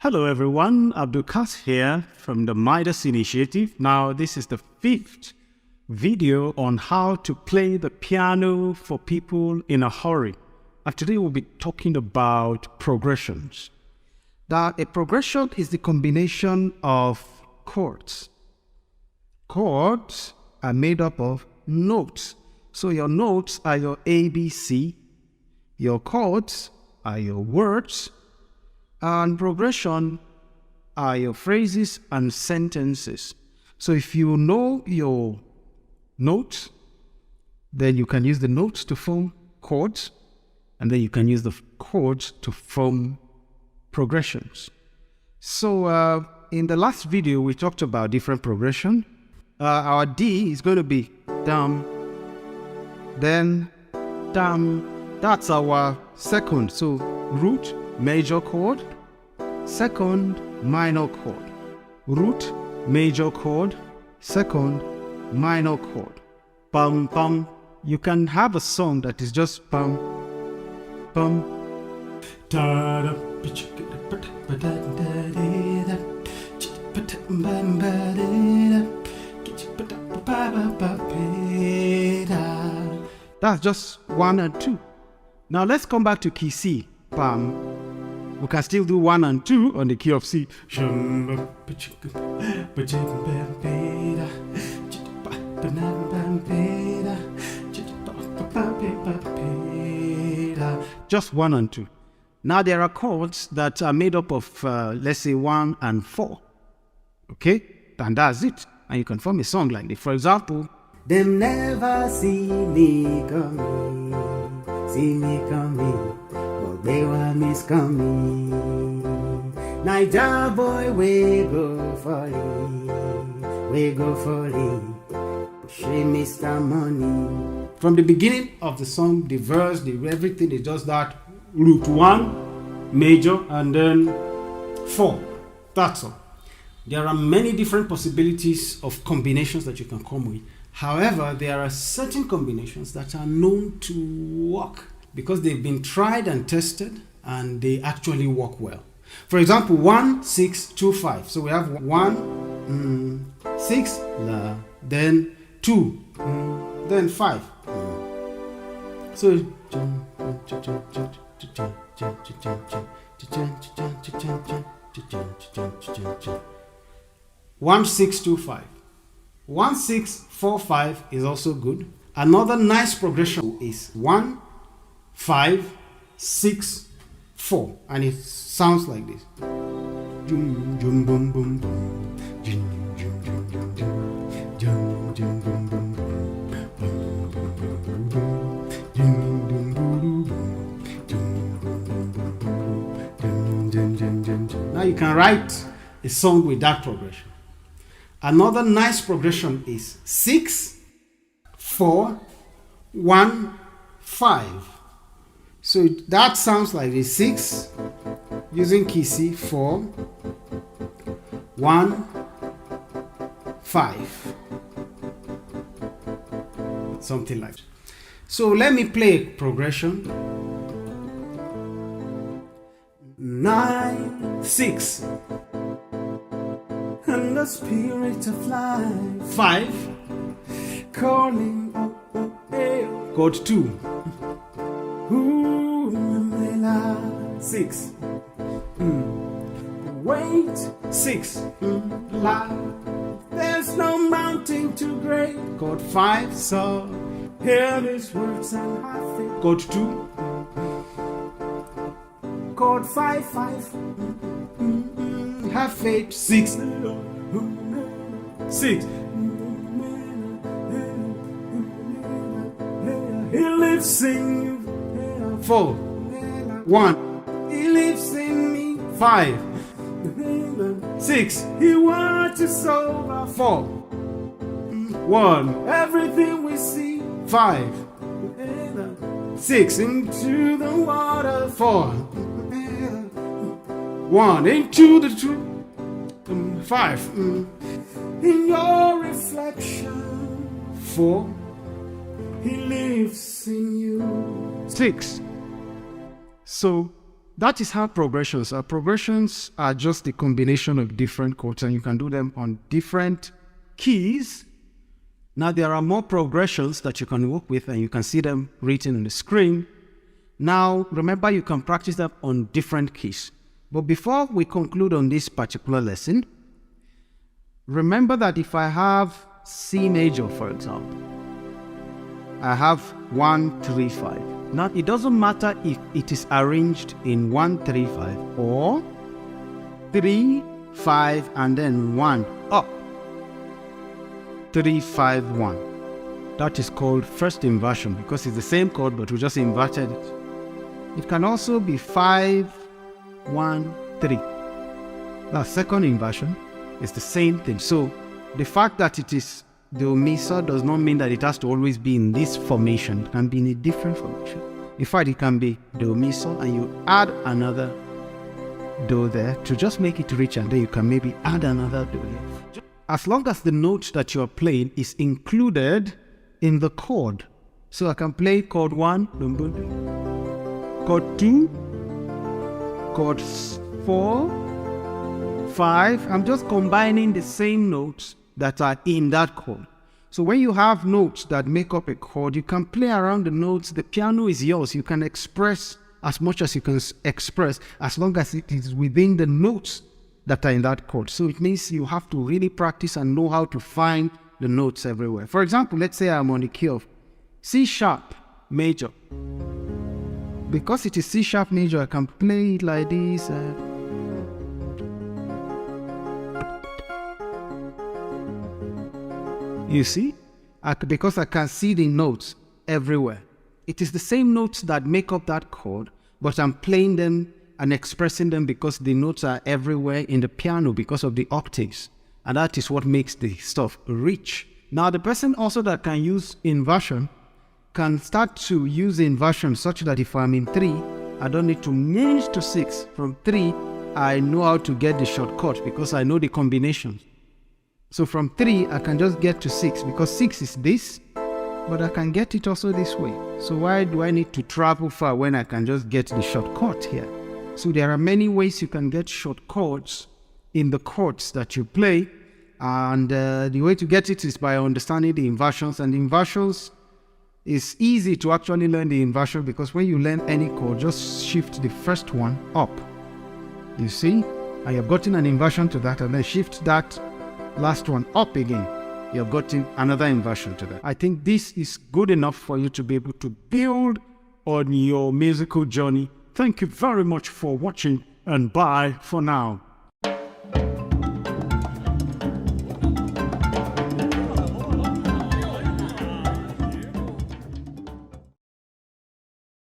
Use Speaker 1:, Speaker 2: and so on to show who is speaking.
Speaker 1: Hello everyone, Abdulkass here from the Midas Initiative. Now this is the 5th video on how to play the piano for people in a hurry. And today we'll be talking about progressions. Now a progression is the combination of chords. Chords are made up of notes. So your notes are your ABC, your chords are your words, and progression are your phrases and sentences. So if you know your notes, then you can use the notes to form chords, and then you can use the chords to form progressions. So in the last video, we talked about different progression. Our D is going to be dum, then dum. That's our second. So root, major chord, second, minor chord. Root, major chord, second, minor chord. Bum, bum. You can have a song that is just bum, bum. That's just 1 and 2. Now let's come back to key C. Bam. We can still do 1 and 2 on the key of C. Just 1 and 2. Now there are chords that are made up of, let's say, 1 and 4. Okay? And that's it. And you can form a song like this. For example,
Speaker 2: them never see me coming, but they want me coming. Niger boy, we go falling, pushing Mr. Money.
Speaker 1: From the beginning of the song, the verse, everything is just that root 1, major, and then 4. That's all. There are many different possibilities of combinations that you can come with. However, there are certain combinations that are known to work because they've been tried and tested and they actually work well. For example, 1, 6, 2, 5. So we have 1, 6, la, then 2, then 5. So 1, 6, 2, 5. 1, 6, 4, 5 is also good. Another nice progression is 1, 5, 6, 4, and it sounds like this. Now you can write a song with that progression. Another nice progression is 6, 4, 1, 5. So that sounds like this. 6 using key C, 4, 1, 5. Something like that. So let me play progression. 9, 6. And the spirit of life. 5. Calling chord 2. 6. Wait. 6. There's no mountain too great. Chord 5. So hear these words and have faith. Chord 2. Chord 5, 5. Have faith. 6. 6. He lives in you. 4. 1. He lives in me. 5. 6. He watches over. 4. 1. Everything we see. 5. 6. Into the water. 4. 1. Into the truth. 5. In your reflection. 4. He lives in you. 6. So that is how progressions are. Progressions are just a combination of different chords, and you can do them on different keys. Now, there are more progressions that you can work with, and you can see them written on the screen. Now, remember, you can practice them on different keys. But before we conclude on this particular lesson, remember that if I have C major, for example, I have 1, 3, 5. Now, it doesn't matter if it is arranged in 1, 3, 5 or 3, 5 and then 1 up. 3, 5, 1. That is called first inversion because it's the same chord but we just inverted it. It can also be 5, 1, 3. Now, second inversion is the same thing. So the fact that it is do mi so does not mean that it has to always be in this formation. It can be in a different formation. In fact, it can be do mi so and you add another do there to just make it rich, and then you can maybe add another do here. As long as the note that you are playing is included in the chord. So I can play chord 1, chord 2, chord 4, 5. I'm just combining the same notes that are in that chord. So when you have notes that make up a chord, you can play around the notes. The piano is yours. You can express as much as you can express as long as it is within the notes that are in that chord. So it means you have to really practice and know how to find the notes everywhere. For example, let's say I'm on the key of C sharp major. Because it is C sharp major, I can play it like this. You see? Because I can see the notes everywhere. It is the same notes that make up that chord, but I'm playing them and expressing them because the notes are everywhere in the piano because of the octaves. And that is what makes the stuff rich. Now, the person also that can use inversion can start to use inversion such that if I'm in 3, I don't need to change to 6. From 3, I know how to get the shortcut because I know the combinations. So from 3, I can just get to 6 because 6 is this, but I can get it also this way. So why do I need to travel far when I can just get the shortcut here? So there are many ways you can get shortcuts in the chords that you play. And the way to get it is by understanding the inversions. And the inversions is easy to actually learn the inversion because when you learn any chord, just shift the first one up. You see? I have gotten an inversion to that and then shift that last one up again. You have gotten another inversion to that. I think this is good enough for you to be able to build on your musical journey. Thank you very much for watching and bye for now.